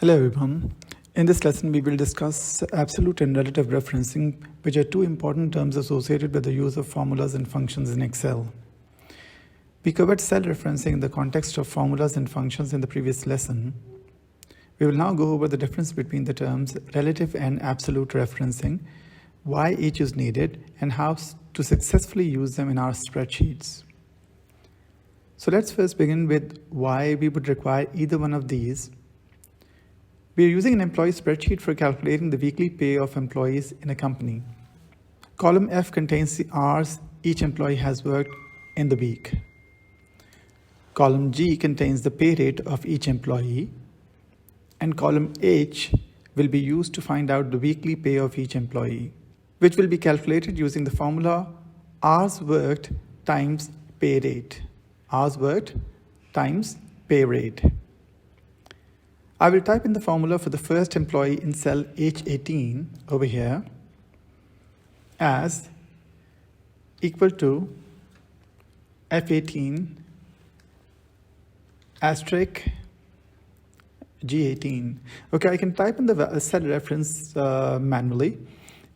Hello everyone. In this lesson, we will discuss absolute and relative referencing, which are two important terms associated with the use of formulas and functions in Excel. We covered cell referencing in the context of formulas and functions in the previous lesson. We will now go over the difference between the terms relative and absolute referencing, why each is needed, and how to successfully use them in our spreadsheets. So let's first begin with why we would require either one of these. We are using an employee spreadsheet for calculating the weekly pay of employees in a company. Column F contains the hours each employee has worked in the week. Column G contains the pay rate of each employee. And column H will be used to find out the weekly pay of each employee, which will be calculated using the formula hours worked times pay rate. Hours worked times pay rate. I will type in the formula for the first employee in cell H18 over here as equal to F18 asterisk G18. Okay, I can type in the cell reference manually,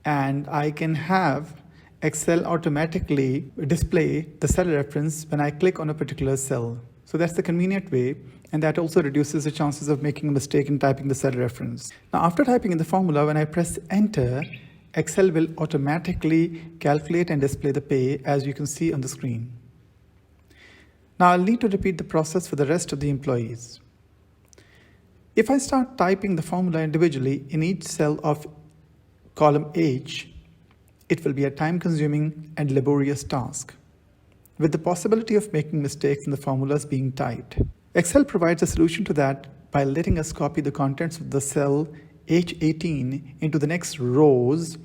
and I can have Excel automatically display the cell reference when I click on a particular cell. So that's the convenient way, and that also reduces the chances of making a mistake in typing the cell reference. Now, after typing in the formula, when I press enter, Excel will automatically calculate and display the pay, as you can see on the screen. Now, I'll need to repeat the process for the rest of the employees. If I start typing the formula individually in each cell of column H, it will be a time-consuming and laborious task, with the possibility of making mistakes in the formulas being typed. Excel provides a solution to that by letting us copy the contents of the cell H18 into the next rows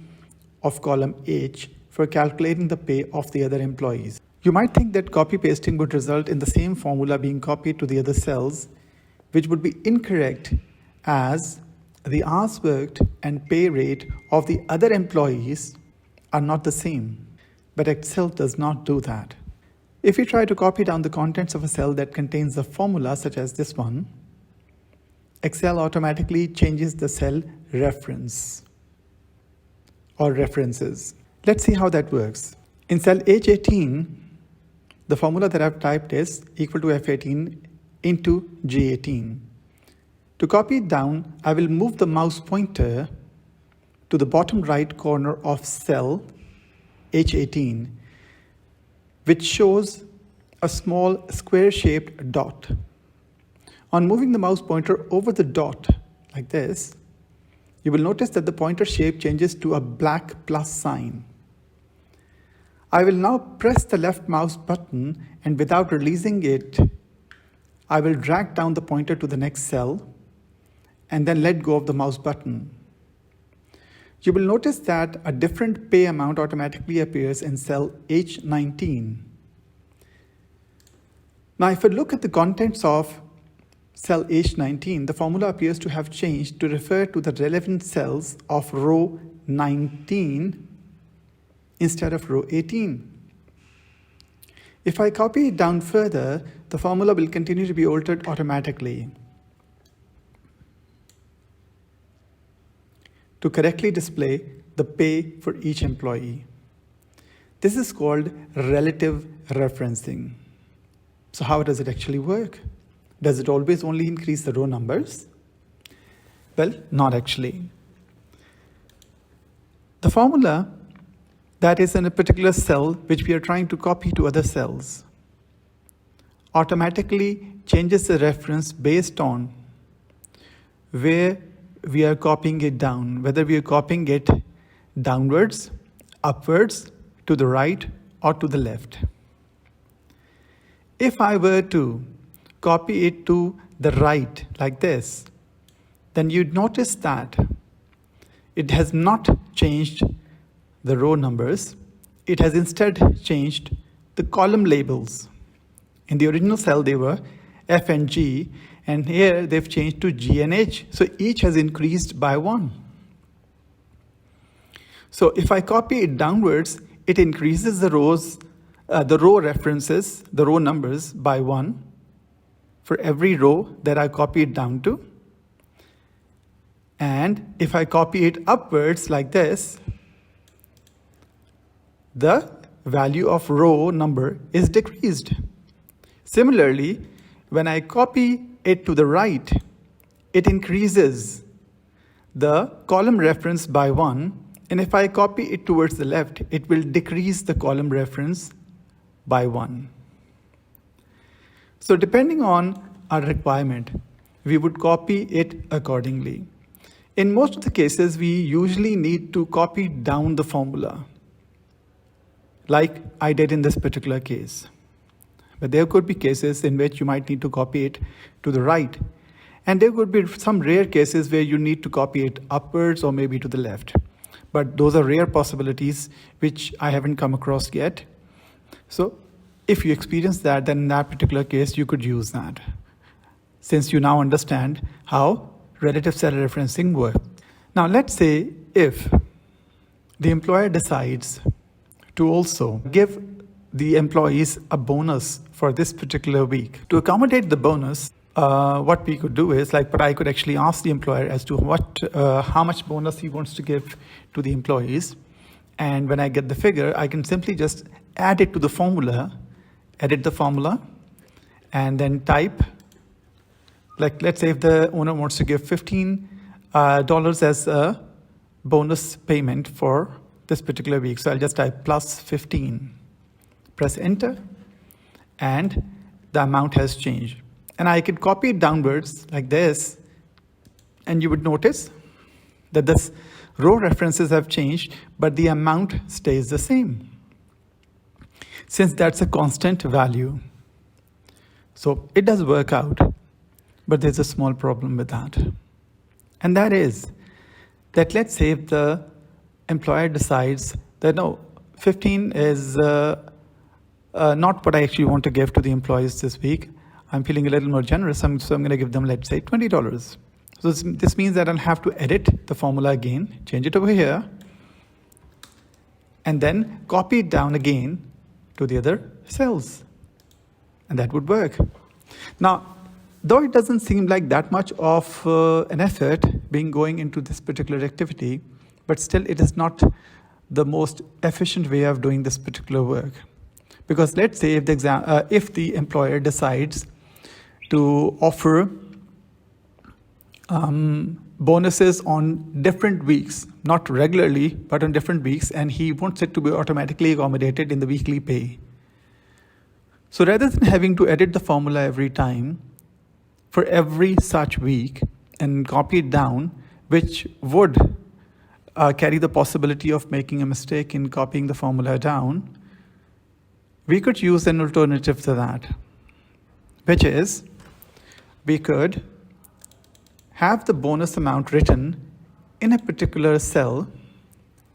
of column H for calculating the pay of the other employees. You might think that copy-pasting would result in the same formula being copied to the other cells, which would be incorrect, as the hours worked and pay rate of the other employees are not the same. But Excel does not do that. If you try to copy down the contents of a cell that contains a formula such as this one, Excel automatically changes the cell reference or references. Let's see how that works. In cell H18, the formula that I've typed is equal to F18 into G18. To copy it down, I will move the mouse pointer to the bottom right corner of cell H18, which shows a small square-shaped dot. On moving the mouse pointer over the dot like this, you will notice that the pointer shape changes to a black plus sign. I will now press the left mouse button, and without releasing it, I will drag down the pointer to the next cell and then let go of the mouse button. You will notice that a different pay amount automatically appears in cell H19. Now, if I look at the contents of cell H19, the formula appears to have changed to refer to the relevant cells of row 19 instead of row 18. If I copy it down further, the formula will continue to be altered automatically to correctly display the pay for each employee. This is called relative referencing. So how does it actually work? Does it always only increase the row numbers? Well, not actually. The formula that is in a particular cell which we are trying to copy to other cells automatically changes the reference based on where we are copying it down, whether we are copying it downwards, upwards, to the right, or to the left. If I were to copy it to the right like this, then you'd notice that it has not changed the row numbers. It has instead changed the column labels. In the original cell, they were F and G, and here they've changed to G and H. So each has increased by 1. So if I copy it downwards, it increases the row references, the row numbers by 1 for every row that I copied down to. And if I copy it upwards like this, the value of row number is decreased. Similarly, when I copy it to the right, it increases the column reference by 1, and if I copy it towards the left, it will decrease the column reference by 1. So depending on our requirement, we would copy it accordingly. In most of the cases, we usually need to copy down the formula, like I did in this particular case. But there could be cases in which you might need to copy it to the right. And there could be some rare cases where you need to copy it upwards or maybe to the left. But those are rare possibilities which I haven't come across yet. So if you experience that, then in that particular case, you could use that, since you now understand how relative cell referencing works. Now let's say if the employer decides to also give the employees a bonus for this particular week. To accommodate the bonus, what we could do is but I could actually ask the employer as to how much bonus he wants to give to the employees. And when I get the figure, I can simply just add it to the formula, edit the formula, and then type, let's say if the owner wants to give $15 as a bonus payment for this particular week. So I'll just type plus 15, press enter, and the amount has changed. And I can copy it downwards like this, and you would notice that this row references have changed, but the amount stays the same, since that's a constant value. So it does work out, but there's a small problem with that. And that is that let's say if the employer decides that no, 15 is not what I actually want to give to the employees this week. I'm feeling a little more generous, so I'm going to give them, let's say, $20. So this means that I'll have to edit the formula again, change it over here, and then copy it down again to the other cells. And that would work. Now, though it doesn't seem like that much of an effort going into this particular activity, but still it is not the most efficient way of doing this particular work. Because let's say if the employer decides to offer bonuses on different weeks, not regularly, but on different weeks, and he wants it to be automatically accommodated in the weekly pay. So rather than having to edit the formula every time for every such week and copy it down, which would carry the possibility of making a mistake in copying the formula down, we could use an alternative to that, which is we could have the bonus amount written in a particular cell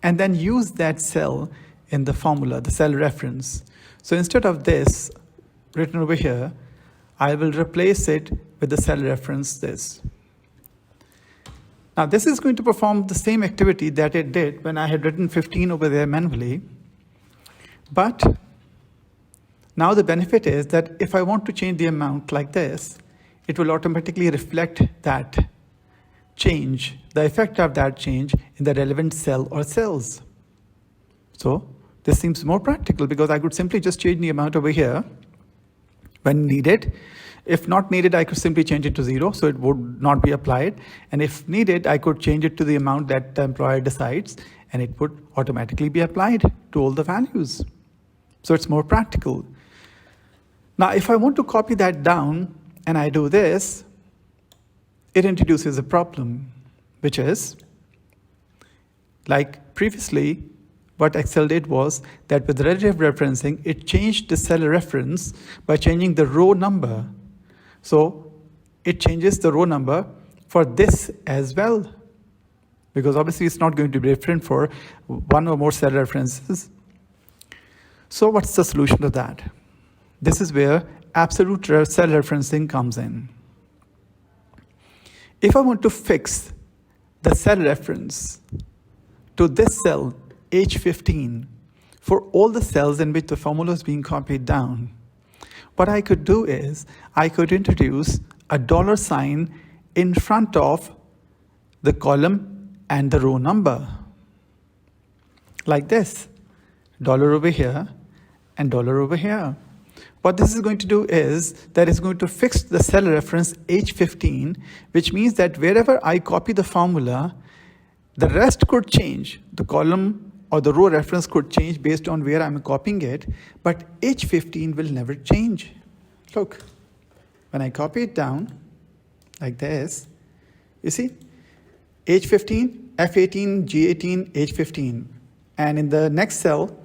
and then use that cell in the formula, the cell reference. So instead of this written over here, I will replace it with the cell reference this. Now this is going to perform the same activity that it did when I had written 15 over there manually, but now the benefit is that if I want to change the amount like this, it will automatically reflect that change, the effect of that change in the relevant cell or cells. So this seems more practical because I could simply just change the amount over here when needed. If not needed, I could simply change it to 0, so it would not be applied. And if needed, I could change it to the amount that the employer decides, and it would automatically be applied to all the values. So it's more practical. Now, if I want to copy that down and I do this, it introduces a problem, which is, like previously, what Excel did was that with relative referencing, it changed the cell reference by changing the row number. So it changes the row number for this as well, because obviously it's not going to be different for one or more cell references. So what's the solution to that? This is where absolute cell referencing comes in. If I want to fix the cell reference to this cell, H15, for all the cells in which the formula is being copied down, what I could do is I could introduce a $sign in front of the column and the row number. Like this, dollar over here and dollar over here. What this is going to do is that it's going to fix the cell reference H15, which means that wherever I copy the formula, the rest could change. The column or the row reference could change based on where I'm copying it, but H15 will never change. Look, when I copy it down like this, you see, H15, F18, G18, H15. And in the next cell,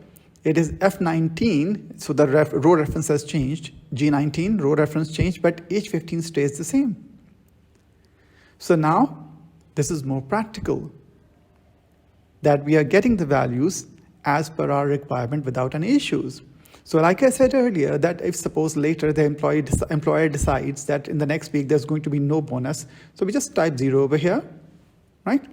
it is F19, so the row reference has changed. G19, row reference changed, but H15 stays the same. So now, this is more practical, that we are getting the values as per our requirement without any issues. So like I said earlier, that if suppose later the employer decides that in the next week there's going to be no bonus, so we just type 0 over here, right?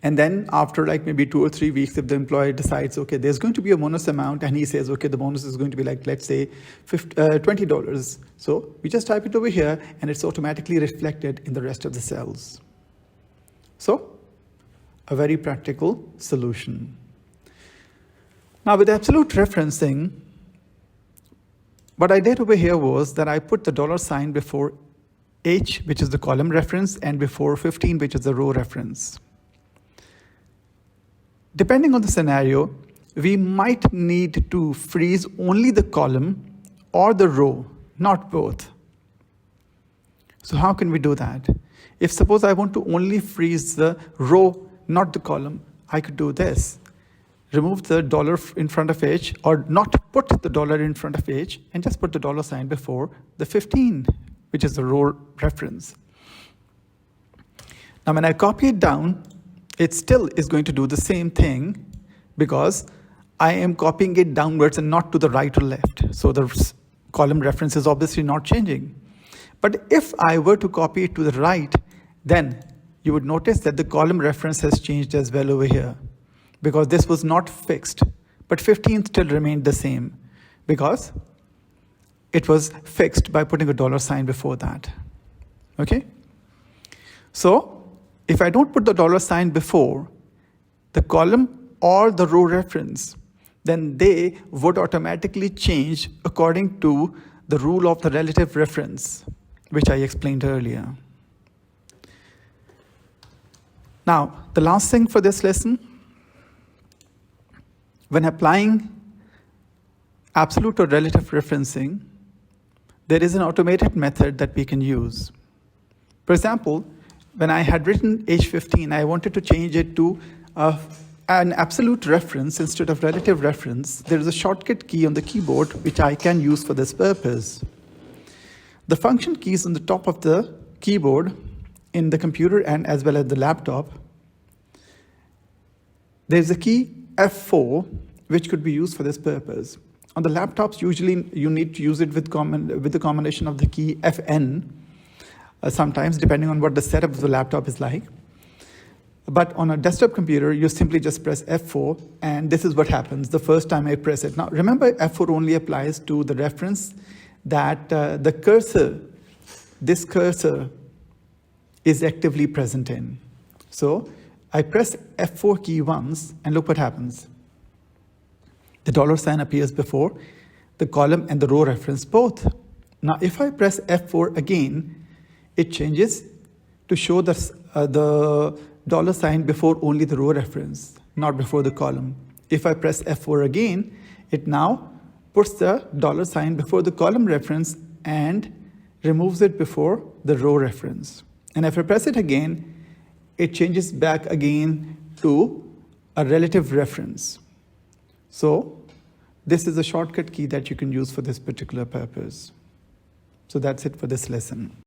And then after like maybe 2 or 3 weeks, if the employer decides, okay, there's going to be a bonus amount, and he says, okay, the bonus is going to be like, let's say, $20. So we just type it over here, and it's automatically reflected in the rest of the cells. So a very practical solution. Now with absolute referencing, what I did over here was that I put the $sign before H, which is the column reference, and before 15, which is the row reference. Depending on the scenario, we might need to freeze only the column or the row, not both. So how can we do that? If suppose I want to only freeze the row, not the column, I could do this. Remove the dollar in front of H, or not put the dollar in front of H, and just put the $sign before the 15, which is the row reference. Now when I copy it down, it still is going to do the same thing because I am copying it downwards and not to the right or left. So the column reference is obviously not changing. But if I were to copy it to the right, then you would notice that the column reference has changed as well over here because this was not fixed. But 15 still remained the same because it was fixed by putting a $sign before that. Okay? So if I don't put the $sign before the column or the row reference, then they would automatically change according to the rule of the relative reference, which I explained earlier. Now, the last thing for this lesson, when applying absolute or relative referencing, there is an automated method that we can use. For example, when I had written H15, I wanted to change it to an absolute reference instead of relative reference. There is a shortcut key on the keyboard which I can use for this purpose. The function keys on the top of the keyboard in the computer and as well as the laptop. There's a key F4 which could be used for this purpose. On the laptops, usually you need to use it with the combination of the key Fn. Sometimes, depending on what the setup of the laptop is like. But on a desktop computer, you simply just press F4, and this is what happens the first time I press it. Now, remember, F4 only applies to the reference that the cursor, this cursor, is actively present in. So I press F4 key once, and look what happens. The $sign appears before the column and the row reference both. Now, if I press F4 again, it changes to show the $sign before only the row reference, not before the column. If I press F4 again, it now puts the $sign before the column reference and removes it before the row reference. And if I press it again, it changes back again to a relative reference. So this is a shortcut key that you can use for this particular purpose. So that's it for this lesson.